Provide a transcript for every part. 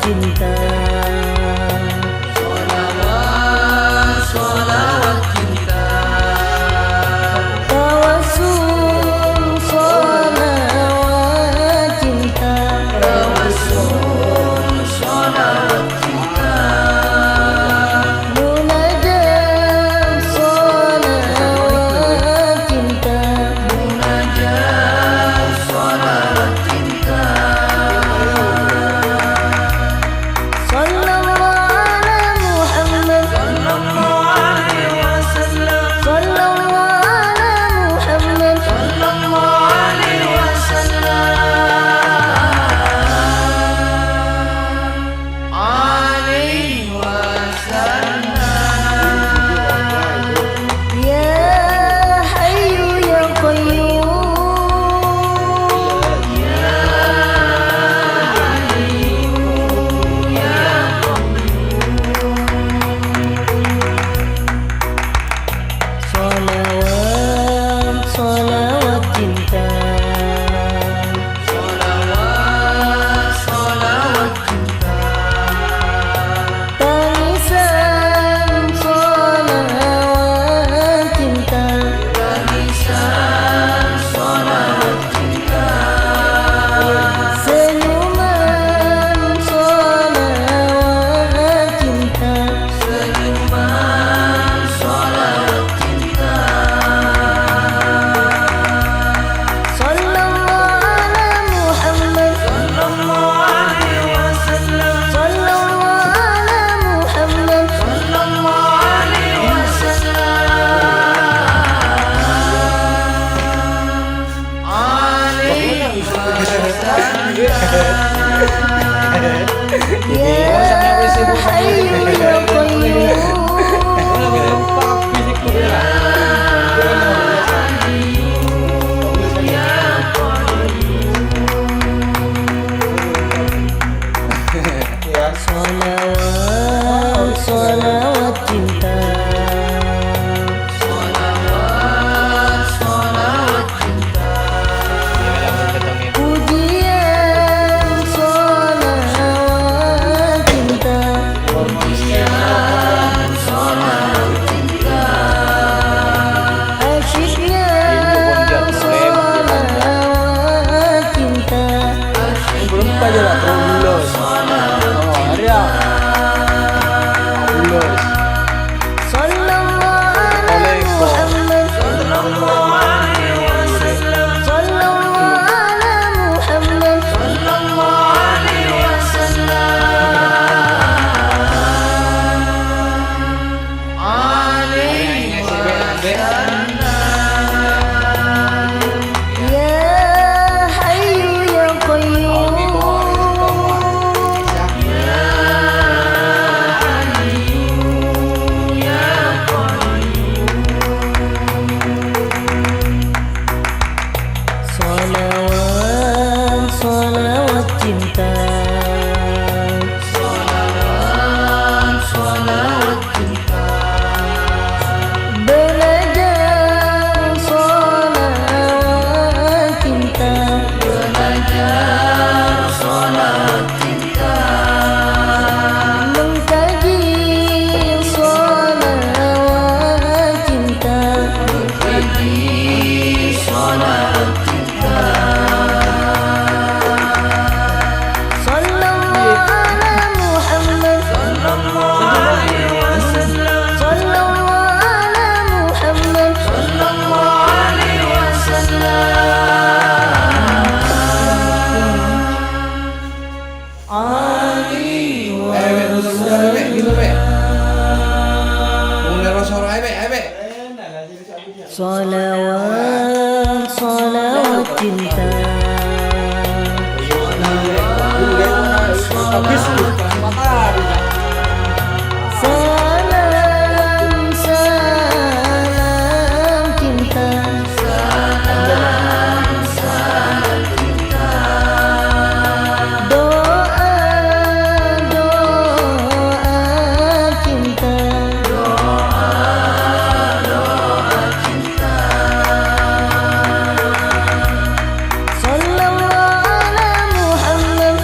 cinta. Sholawat, sholawat cinta. Tawassul sholawat cinta. Tawassul, sholawat cinta. Munajat sholawat cinta. Munajat, sholawat cinta. Sallallahu ala Muhammad. Sallallahu alaihi wasallam. Sallallahu ala Muhammad. Sallallahu alaihi wasallam. Alaihi wasallam. Ya Hayyu ya Qayyum. Sholawat, sholawat cinta. Sholawat, sholawat cinta. Tangisan sholawat cinta. Tangisan, sholawat cinta. Senyuman sholawat cinta. Senyuman, sholawat cinta. Sallallahu ala Muhammad. Sallallahu alaihi wasallam. Sallallahu ala Muhammad. Sallallahu alaihi wasallam. Alaihi wasallam. Ya Hayyu ya Qayyum. Sholawat, sholawat cinta. Sholawat, sholawat cinta. Pujian sholawat cinta. Pujian, sholawat cinta. Asyiknya sholawat cinta. Sallallahu ala Muhammad. Sallallahu alaihi wasallam. Sallallahu ala Muhammad. Sallallahu alaihi wasallam. Alaihi wasallam. Ya Hayyu ya Qayyum. Sholawat, sholawat cinta. Sholawat, sholawat cinta. Belajar sholawat cinta. Belajar sholawat cinta. Mengkaji sholawat cinta. Mengkaji sholawat cinta. Sallallahu ala Muhammad. Sallallahu alaihi wasallam. Sallallahu ala Muhammad. Sallallahu alaihi wasallam. Alaihi Sholawat, sholawat cinta. Salam, salam cinta. Doa, doa cinta. Sallallahu ala Muhammad.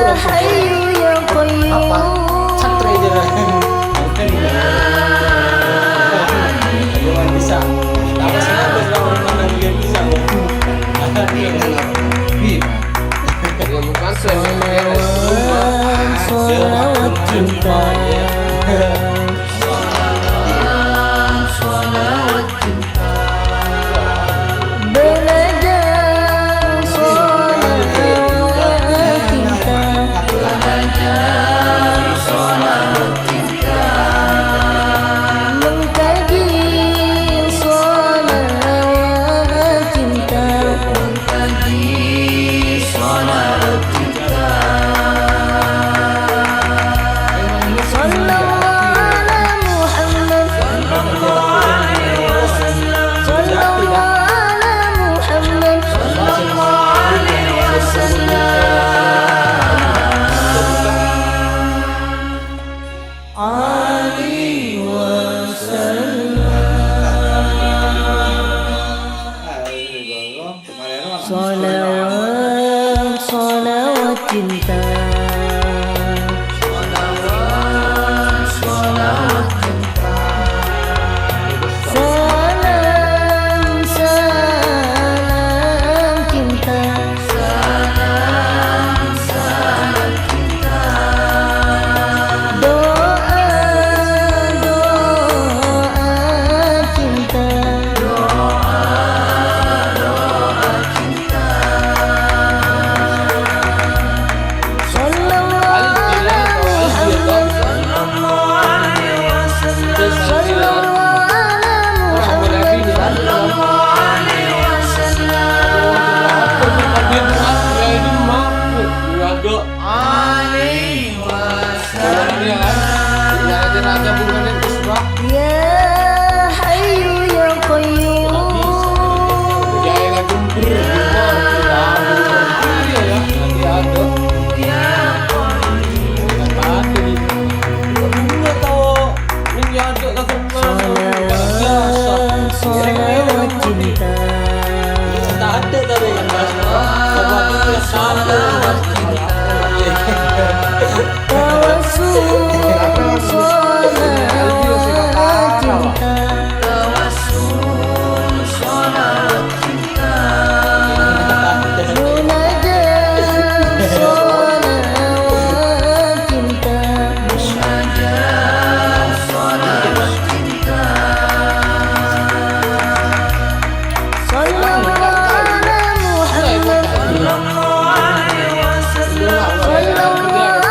Hayyu ya Qayyum. Santri aja lah. Jangan bisa. Apa sih apa selama mana dia bisa? Bukan Salawat cinta. Belajar salawat cinta. Mengkaji salawat cinta. Sallallahu ala Muhammad. Sallallahu ala Muhammad. Ali Salawat, salawat cinta. Salam, salam cinta. Doa, doa cinta. Ya Hayyu ya Qayyum. Salawat, salawat cinta. Tawassul, salawat cinta. Munajat, salawat cinta. Sallallahu ala Muhammad. Sallallahu ala Muhammad.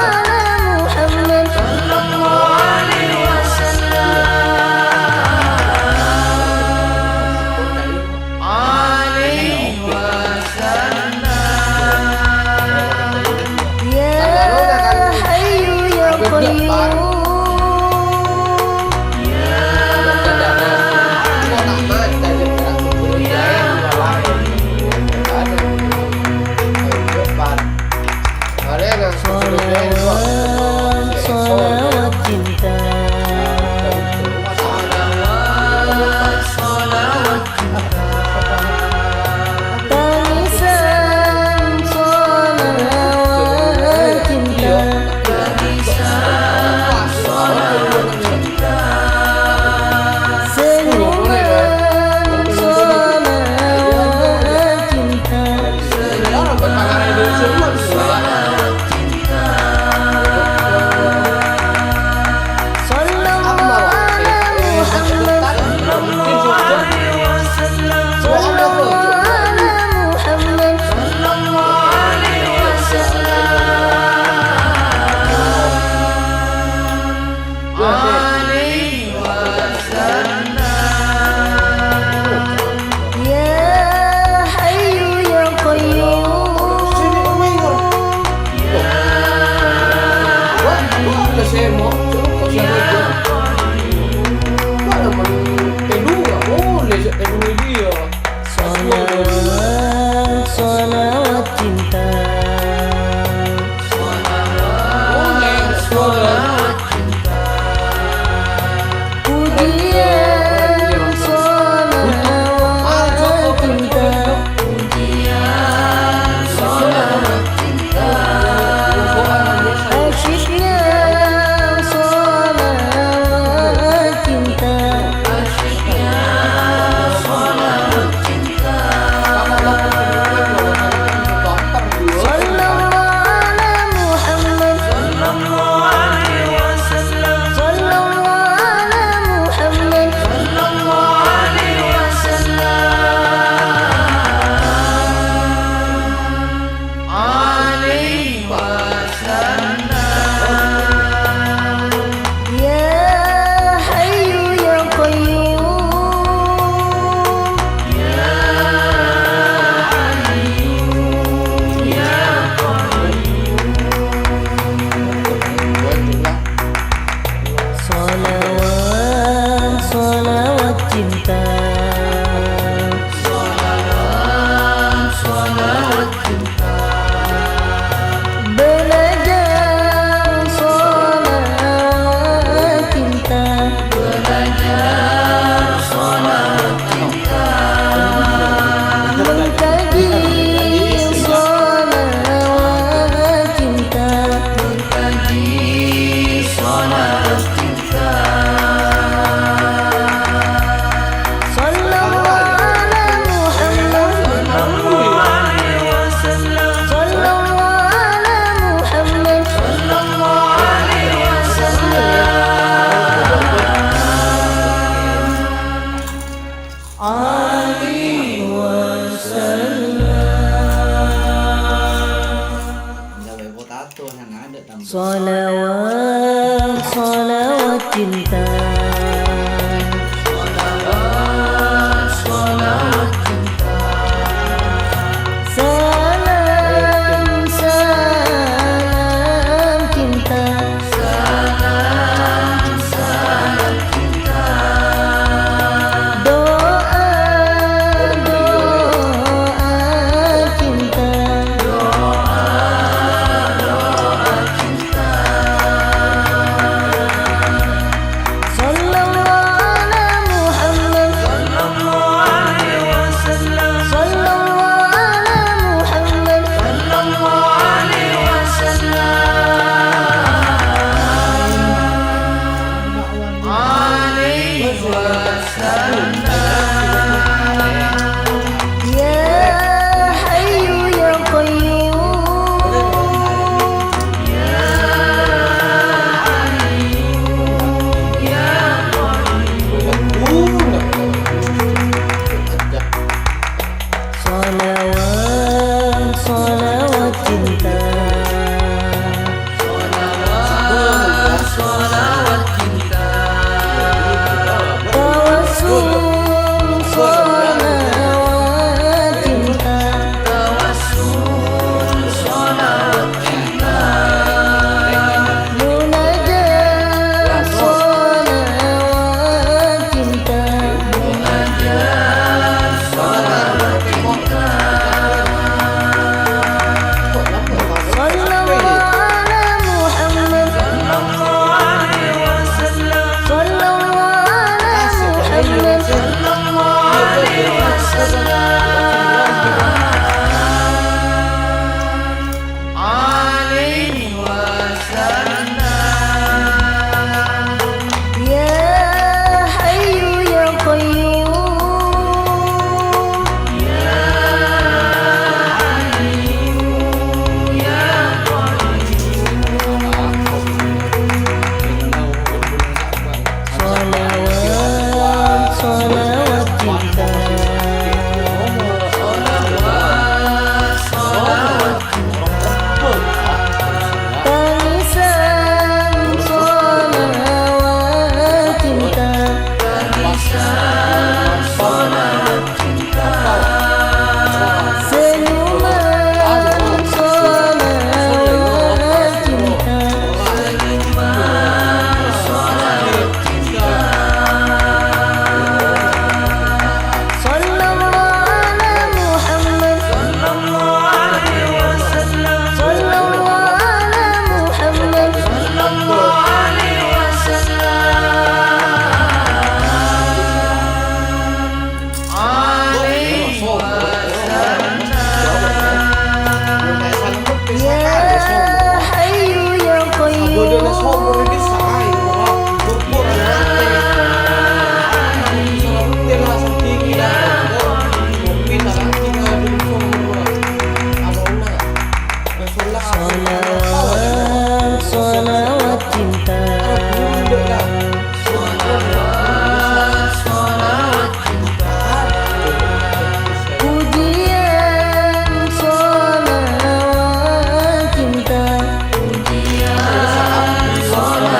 Ya Hayyu ya Qayyum. Salawat, salawat cinta. Tangisan salawat cinta. Senyuman salawat cinta. Tuhan yang ada tambah. Salawat, salawat cinta. Salawat, salawat cinta. Salam, salam cinta. Salam, salam cinta. Doa, doa cinta. Doa, doa cinta. Sallallahu ala Muhammad. Sallallahu alaihi wasallam. Sallallahu ala Muhammad. Sallallahu alaihi wasallam. Alaihi wasallam. Ya Hayyu ya Qayyum. Ya Hayyu ya Salawat, salawat cinta. Salawat, salawat cinta. Tawassul, salawat cinta. Tawassul, salawat cinta. Munajat, salawat cinta. Munajat, salawat cinta. Sallallahu ala Muhammad. Sallallahu alaihi wasallam. Sallallahu ala Muhammad. Sallallahu alaihi wasallam. Alaihi wasallam. Ya Hayyu ya Qayyum. Ya Hayyu ya Salawat, salawat cinta. Salawat, salawat Tangisan, salawat cinta. Tangisan, salawat cinta. Senyuman, salawat cinta. Senyuman, salawat cinta. Sallallahu ala Muhammad. Sallallahu alaihi wasallam. Sallallahu ala Muhammad. Sallallahu alaihi wasallam. Alaihi wasallam. Ya Hayyu ya Qayyum. Salawat, salawat cinta. Salawat, salawat cinta. Pujian, salawat cinta. Pujian, salawat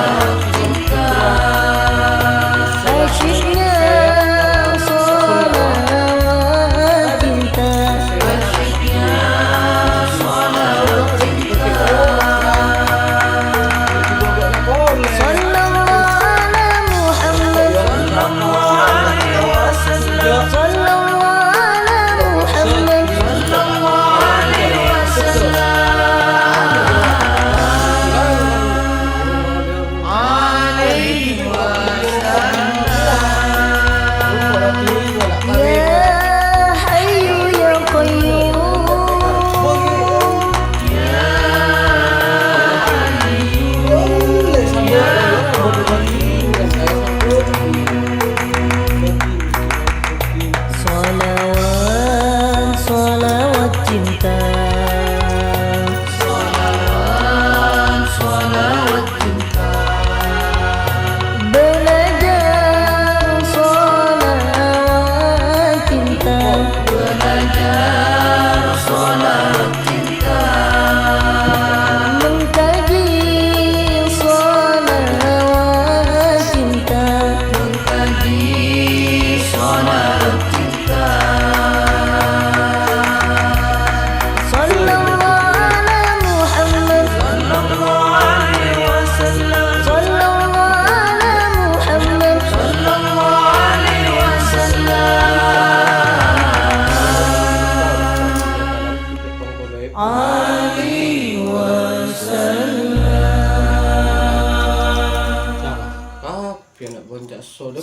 Salawat,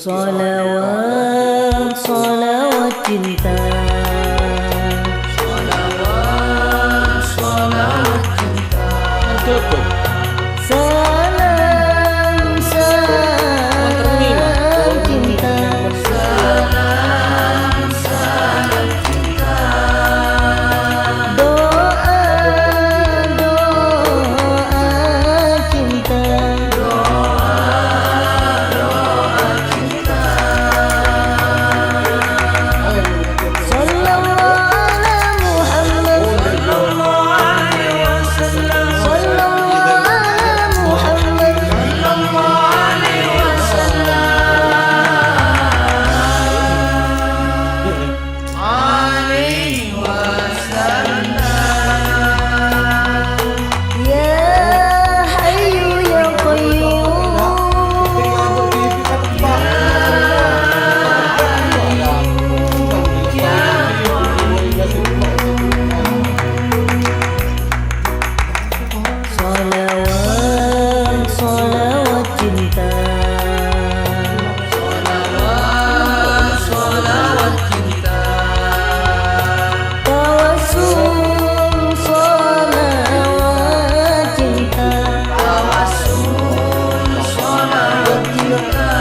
salawat cinta. Salawat, salawat cinta. Salam, salam cinta. Salam, salam cinta. Doa, doa cinta. Sallallahu ala Muhammad. Sallallahu alaihi wasallam. Sallallahu ala Muhammad. Sallallahu alaihi wasallam. Alaihi wasallam. Ya Hayyu ya Qayyum. Salawat, salawat cinta. Salawat, salawat cinta. Tawassul, salawat cinta. Tawassul, salawat cinta.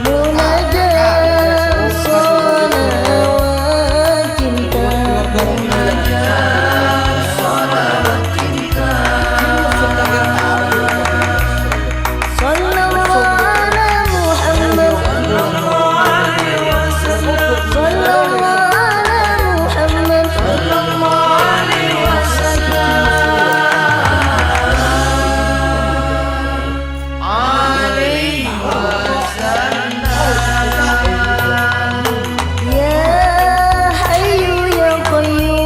Munajat, salawat cinta. Salawat cinta. Sallallahu ala Muhammad. Sallallahu alaihi wasallam. Sallallahu ala Muhammad. Sallallahu alaihi wasallam. Alaihi wasallam. Ya Hayyu ya Qayyum.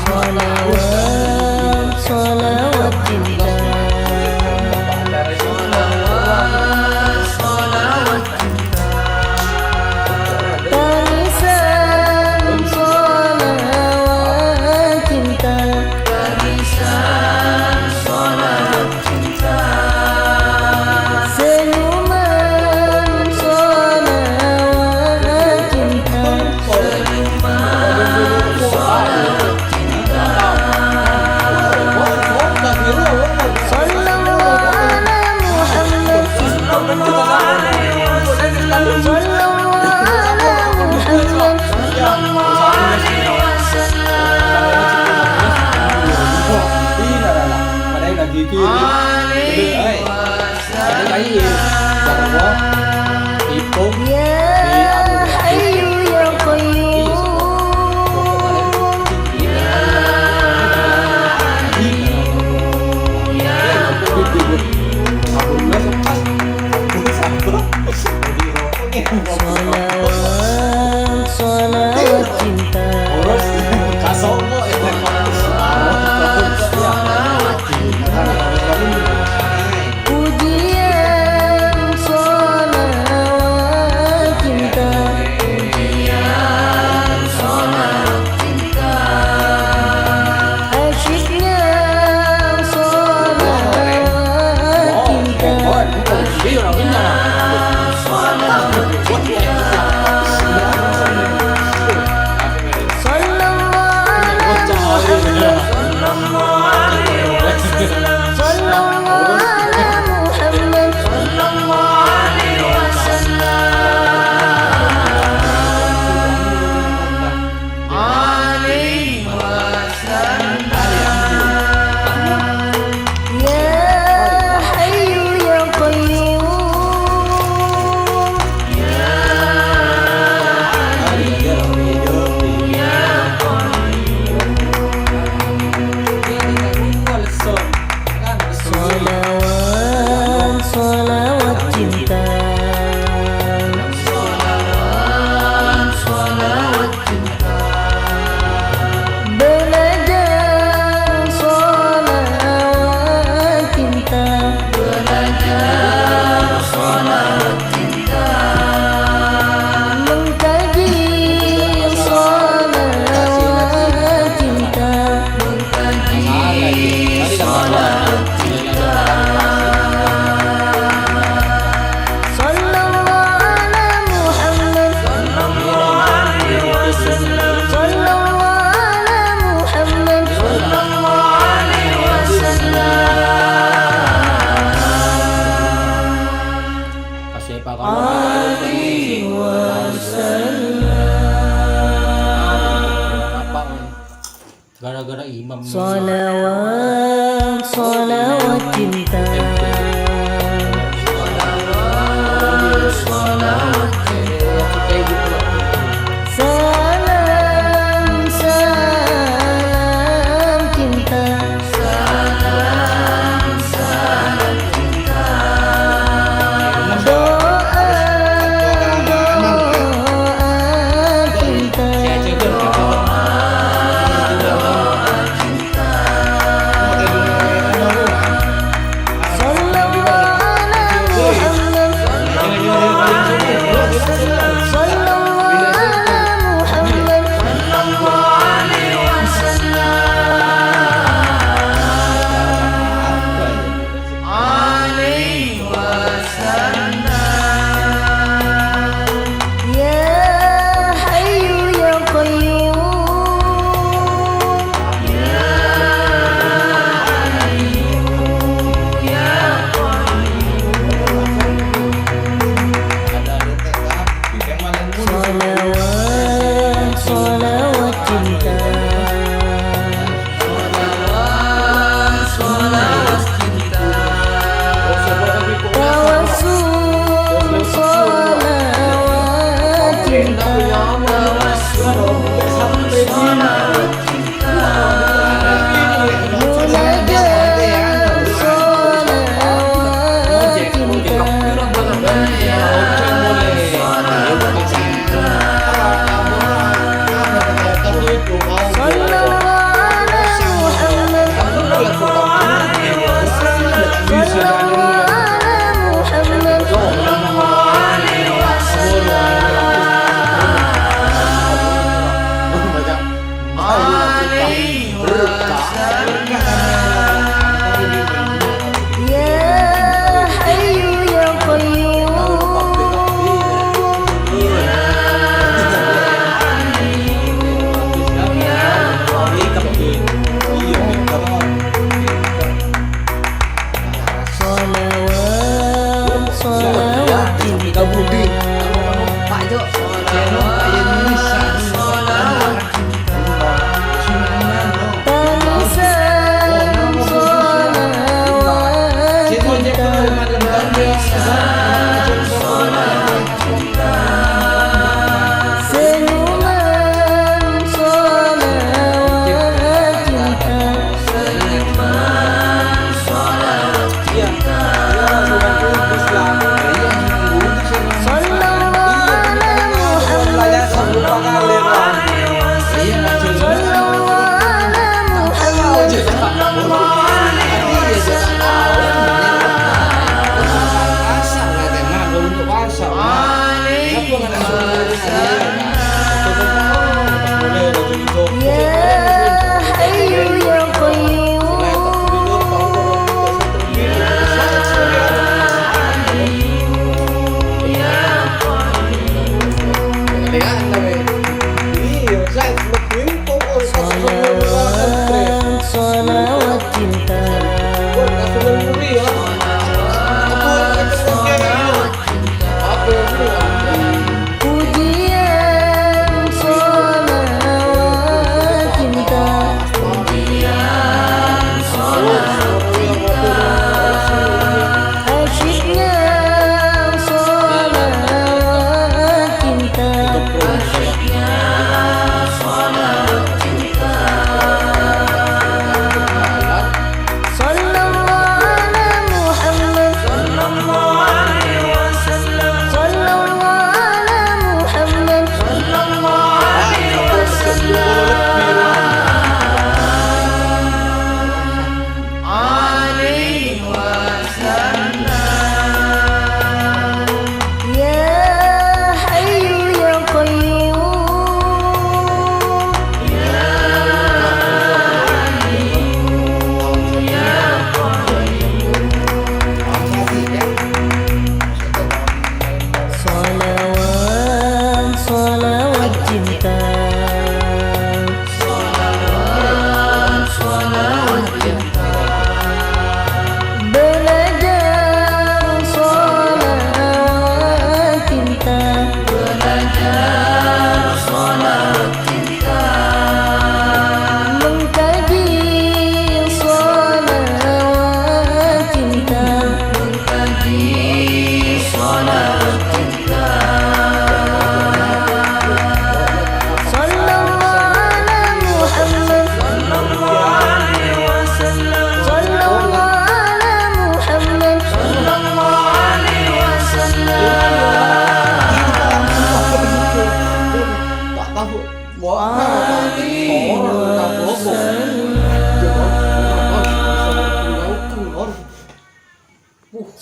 Salawat, salawat cinta. Salawat, salawat cinta. Tanisan, salawat cinta. Tarisan, salawat cinta. Senyuman, salawat cinta. Sallallahu ala Muhammad. Sallallahu alaihi wasallam. Sallallahu ala Muhammad. Sallallahu alaihi wasallam. Alaihi wasallam. Ya Hayyu ya Qayyum. Salawat, salawat cinta. Pujian, salawat cinta. Asyiknya, salawat cinta. Sallallahu ala Muhammad. Sallallahu alaihi wasallam. Sallallahu ala Muhammad. Sallallahu alaihi wasallam. Alaihi wasallam. Ya Hayyu ya Qayyum. Ya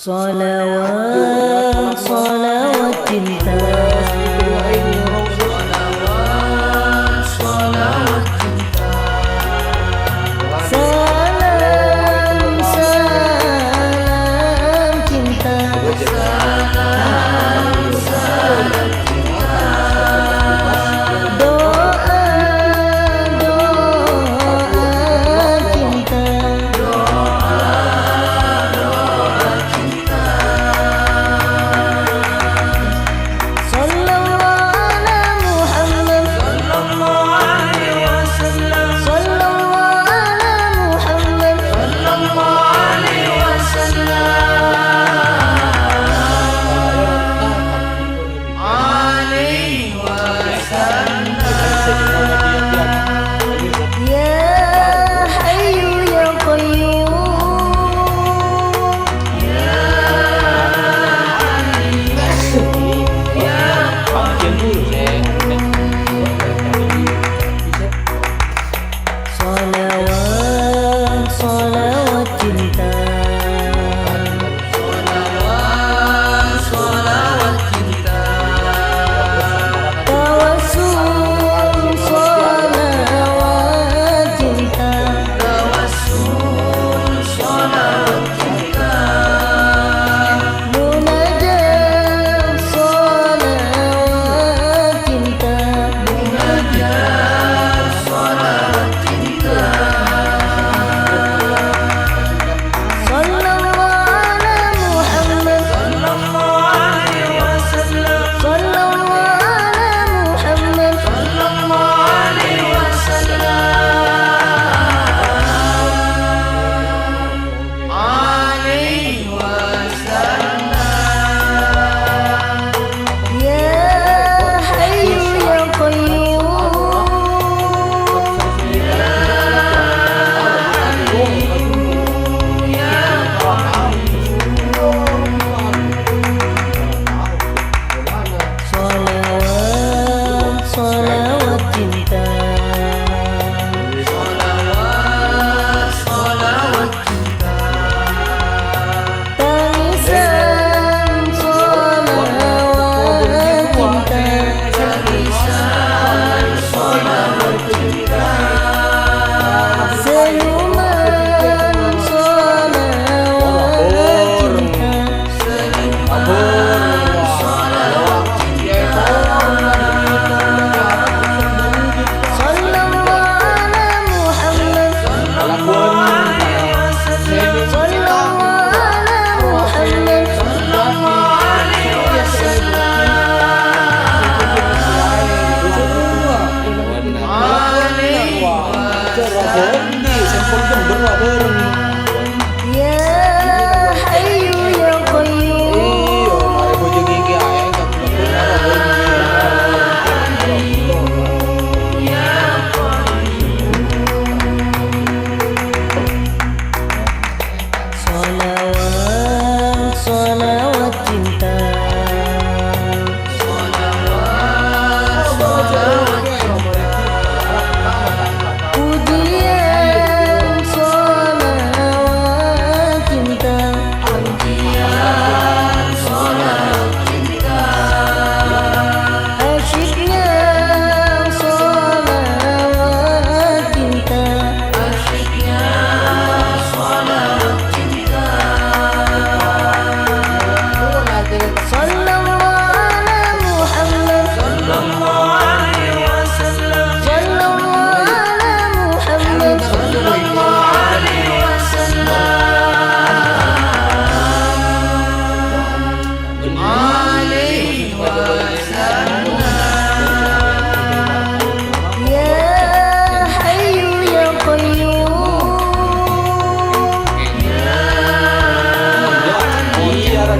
Salawat, salawat cinta. Salawat, salawat cinta. Salam, salam cinta.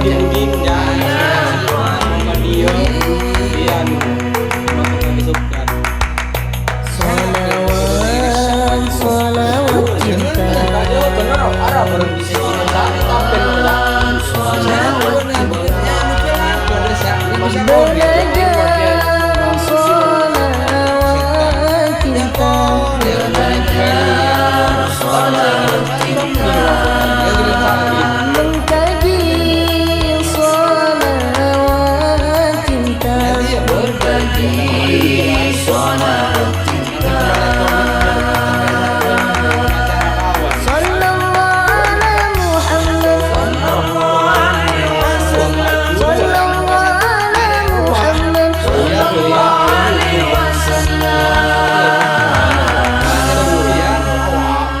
Udin dan Muhammad Dio Dian masuk surga. Salawat, salawat cinta. Arab baru bisa tampil Belajar salawat cinta. Mengkaji salawat cinta. Sallallahu ala Muhammad. Sallallahu ala Muhammad.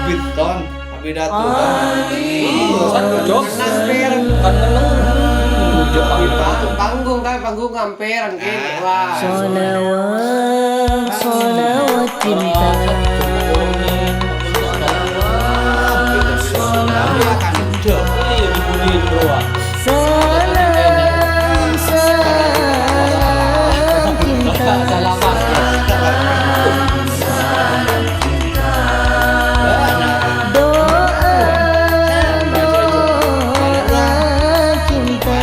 Biton Abidatu satu jok namper kan jok Panggung kan panggung ngamperan kene. Wah. Salawat, salawat cinta. Salam, salam cinta. Doa, doa cinta.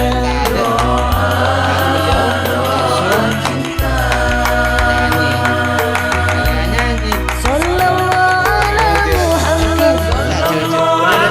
Sallallahu ala Muhammad. Sallallahu ala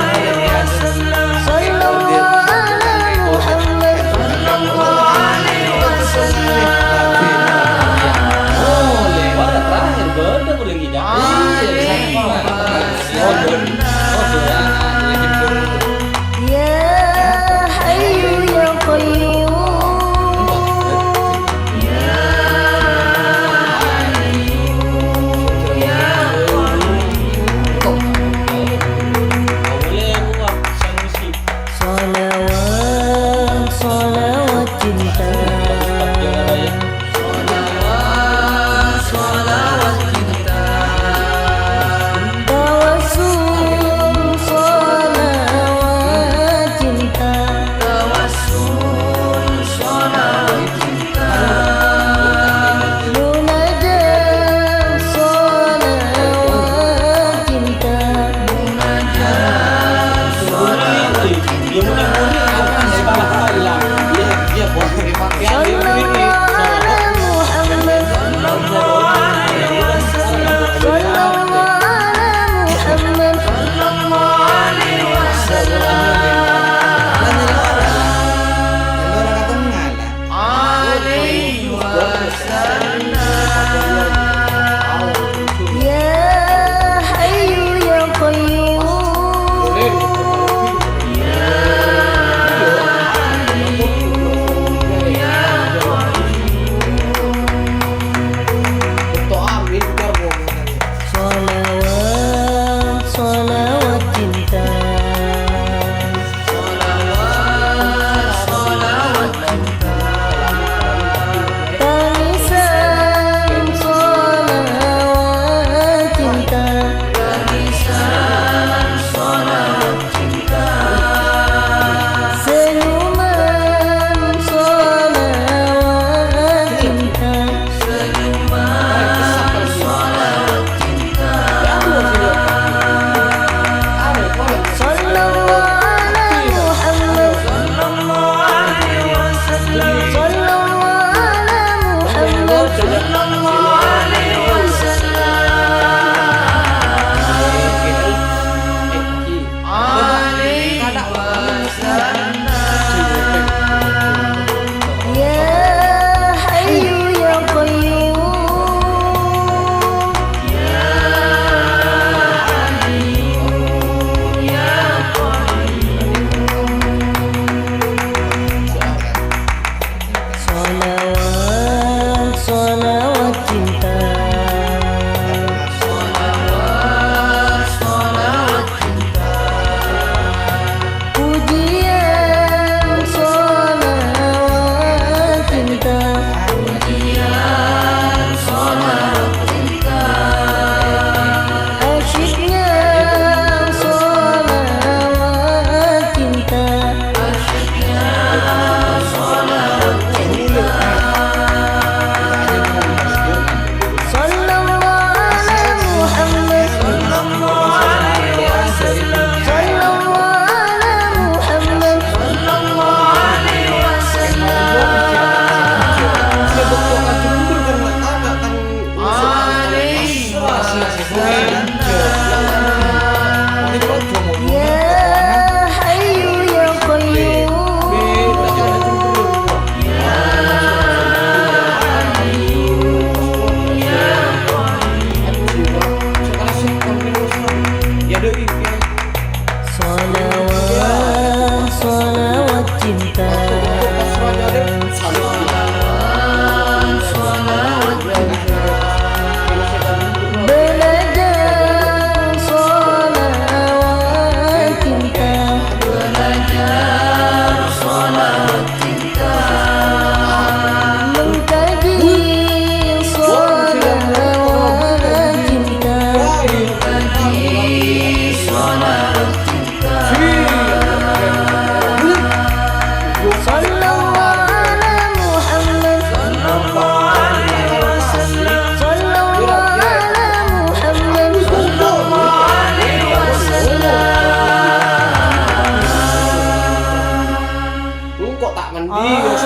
Kok tak mandi pas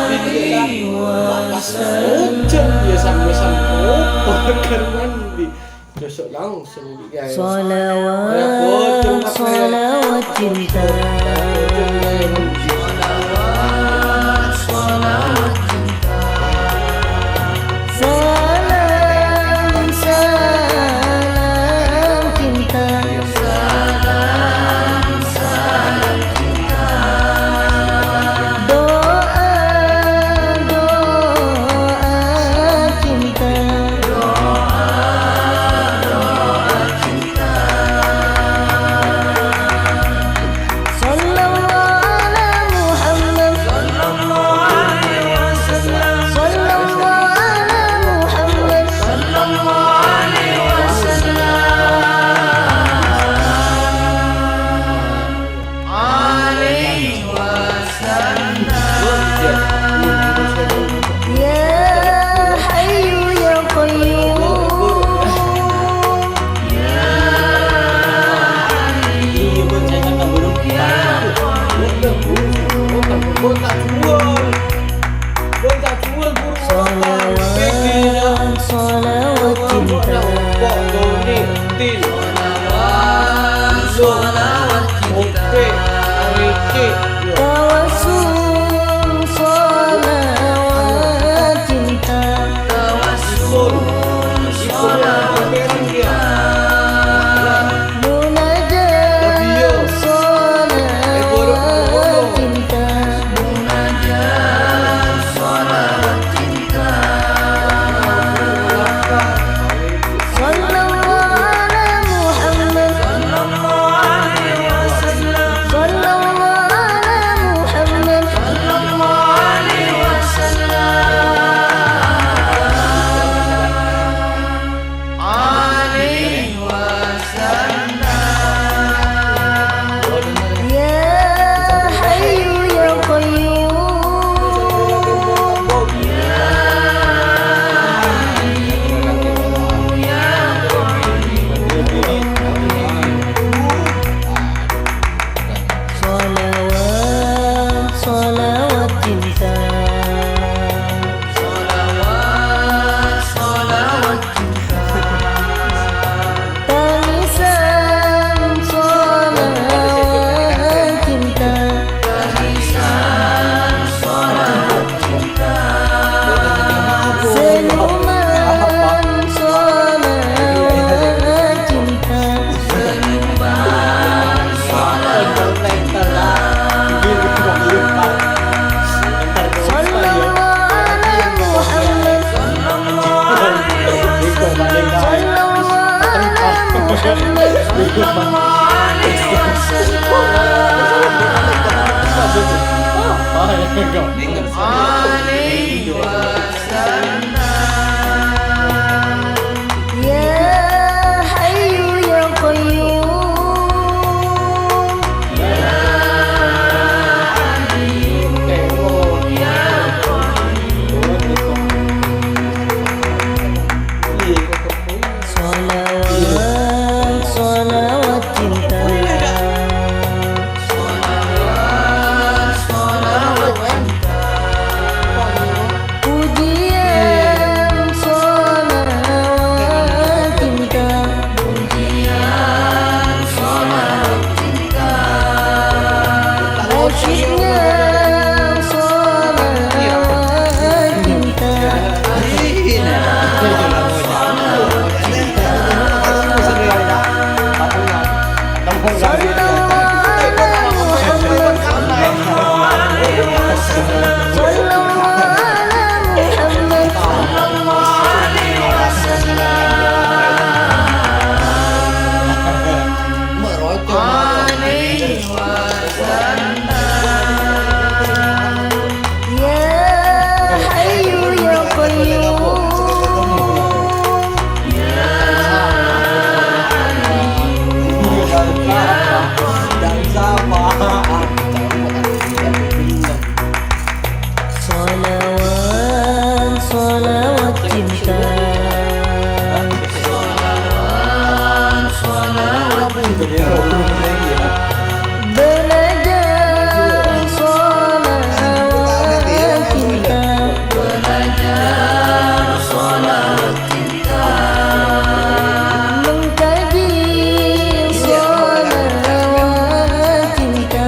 hujan biasa kan mandi besok langsung guys. Salawat, salawat cinta. Salam, salam cinta. Doa, doa cinta. salawat cinta. Belajar salawat cinta. Mengkaji salawat cinta.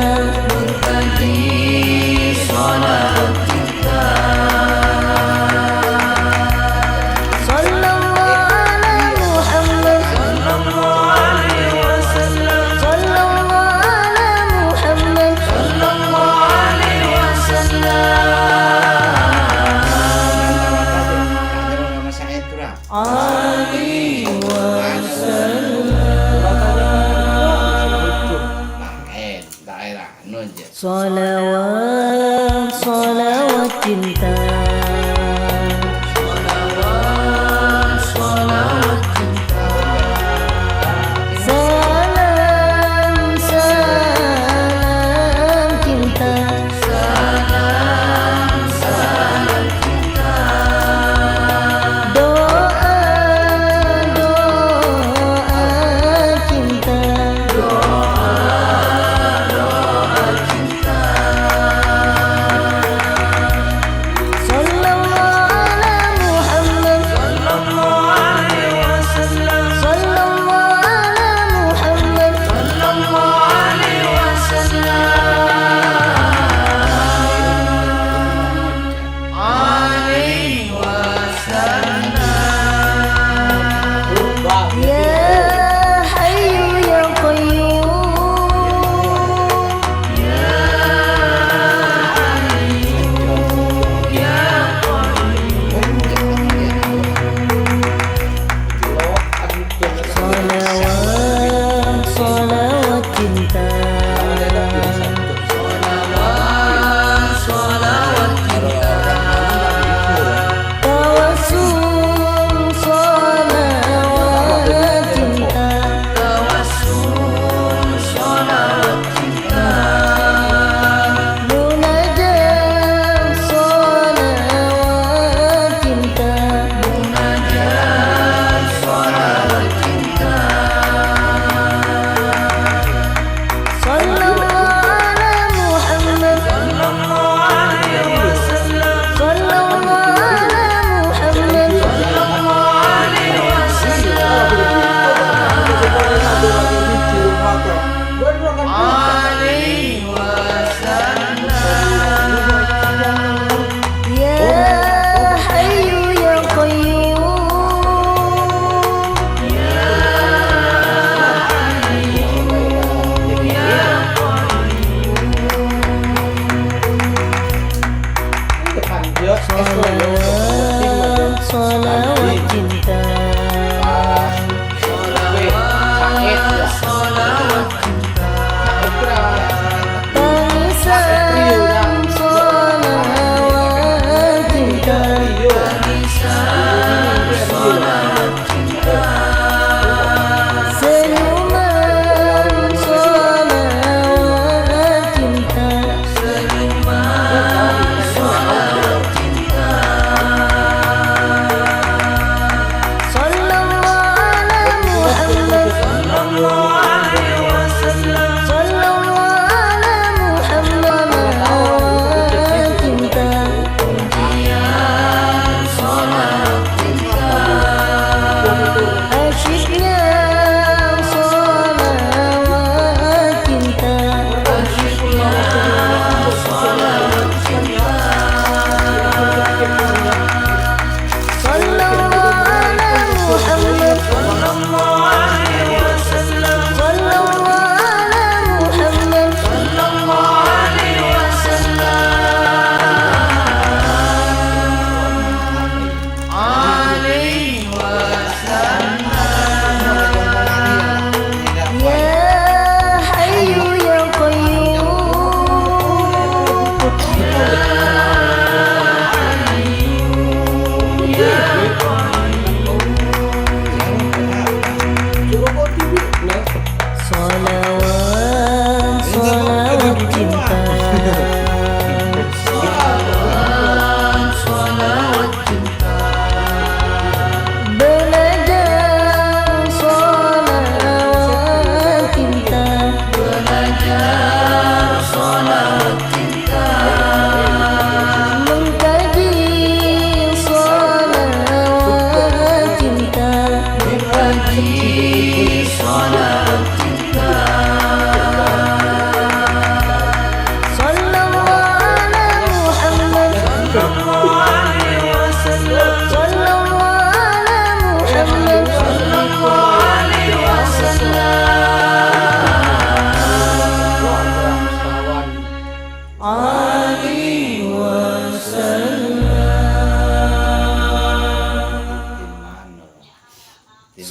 Sallallahu ala Muhammad. Sallallahu ala Muhammad. Ali salawat salawat cinta. Salam salam cinta. Doa doa cinta.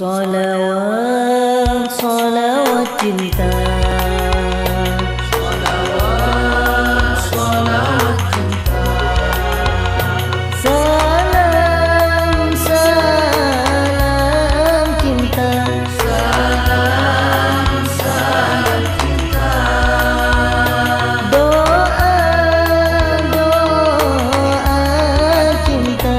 Salawat, salawat cinta. Salawat, salawat cinta. Salam, salam cinta. Salam, salam cinta. Doa, doa cinta.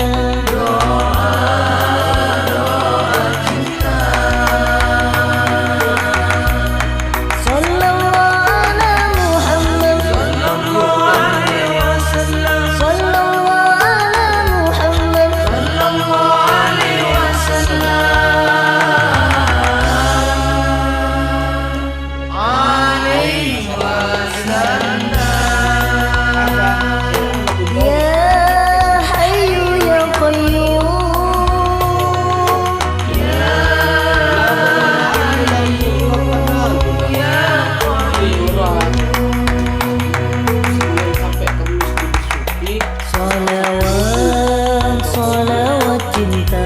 Salawat, salawat cinta.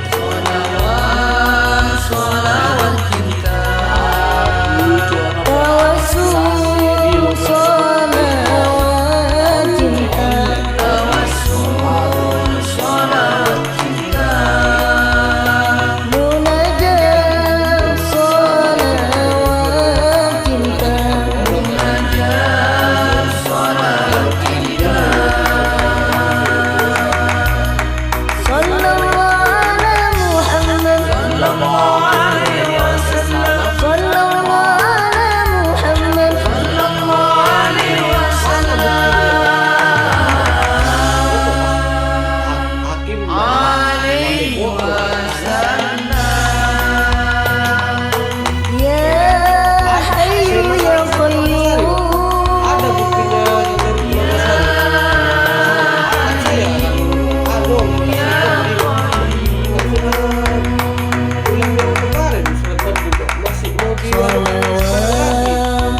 Salawat, salawat cinta. Tawassul, salawat cinta. Tawassul, salawat cinta. Munajat, salawat cinta. Munajat, salawat cinta.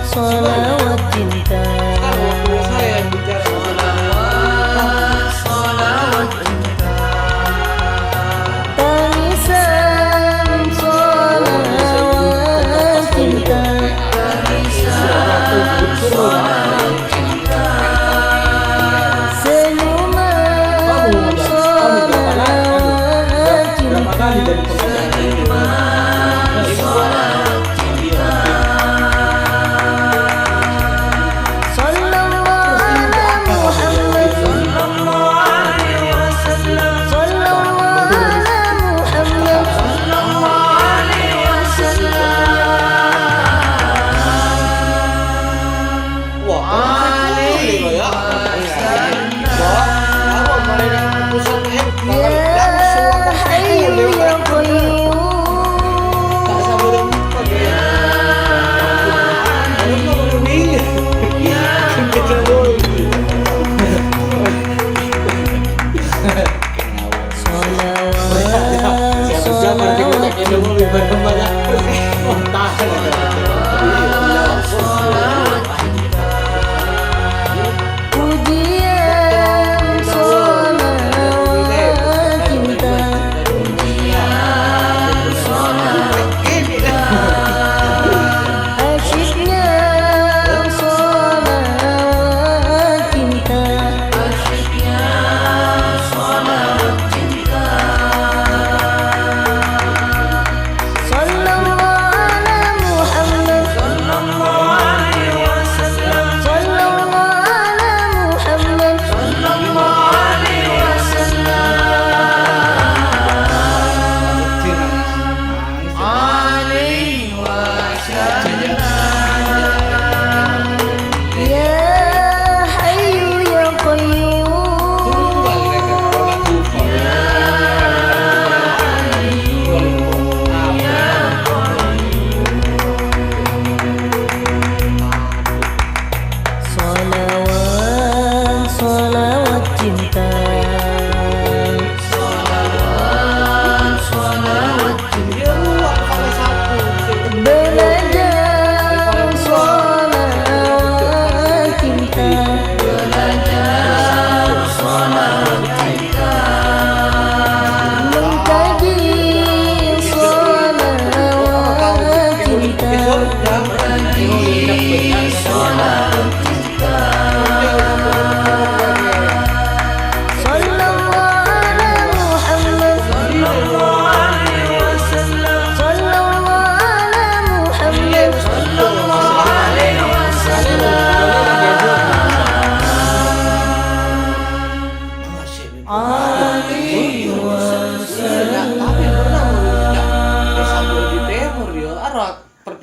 Salawat cinta. Salawat, salawat cinta. Tangisan, salawat cinta. Tangisan, salawat cinta. Senyuman, salawat cinta. Senyuman, salawat cinta. Pujian, salawat cinta. Pujian, salawat cinta. Asyiknya, salawat cinta. Asyiknya, salawat cinta. Mengkaji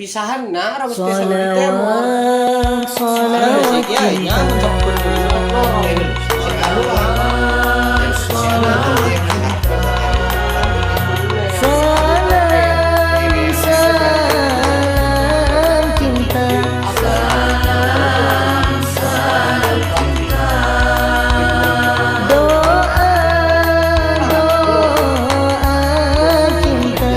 pisahan nah orang mesti sama kita mau. Salawat Ya, nyaman campur salam cinta doa cinta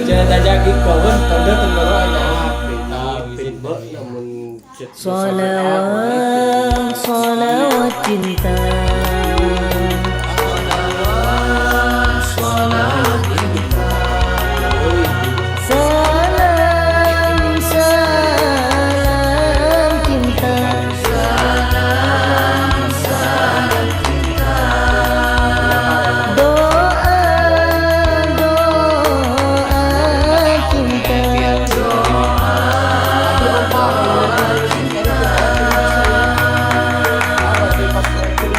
Jangan tajak kau pun tanda tenggoro aja. Pinbek namun Salawat, salawat cinta. Salam, salam cinta. Doa, doa cinta.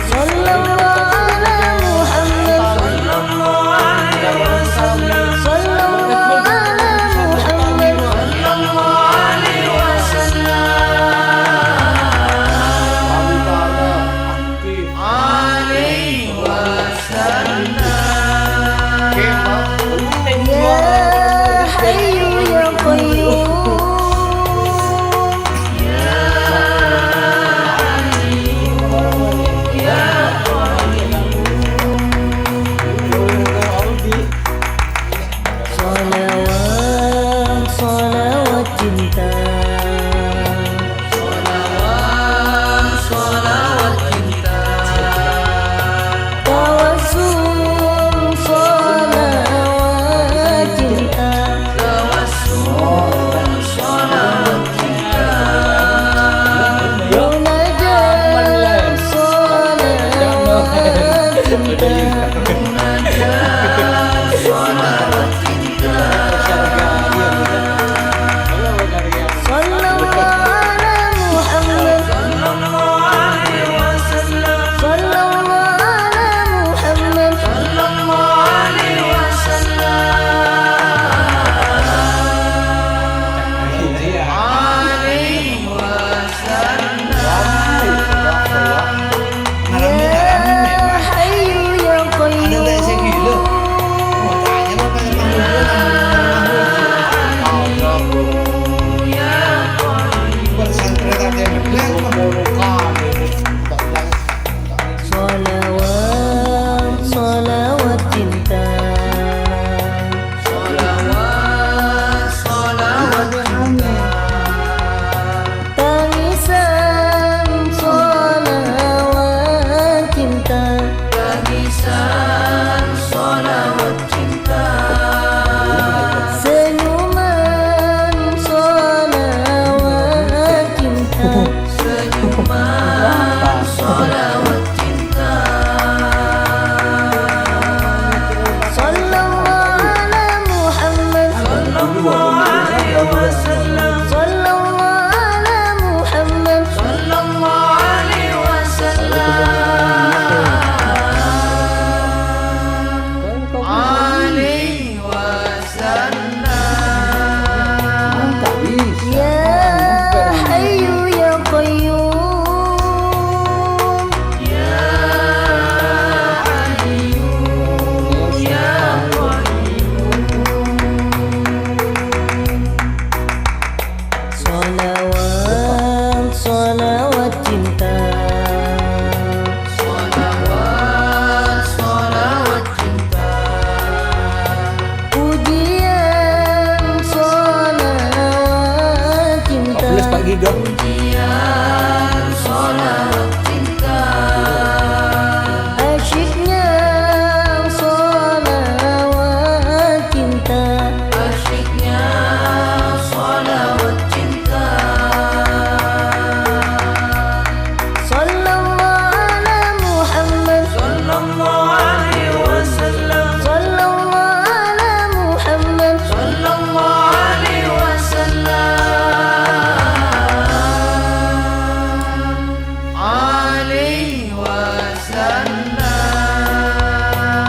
Salawat, salawat cinta. Tawassul, salawat cinta. Munajat, salawat cinta. Salawat, salawat cinta. Tangisan, salawat cinta. Senyuman, salawat cinta. Sallallahu ala Muhammad. Sallallahu ala Muhammad. Ya Hayyu ya Qayyum. Salawat, salawat cinta.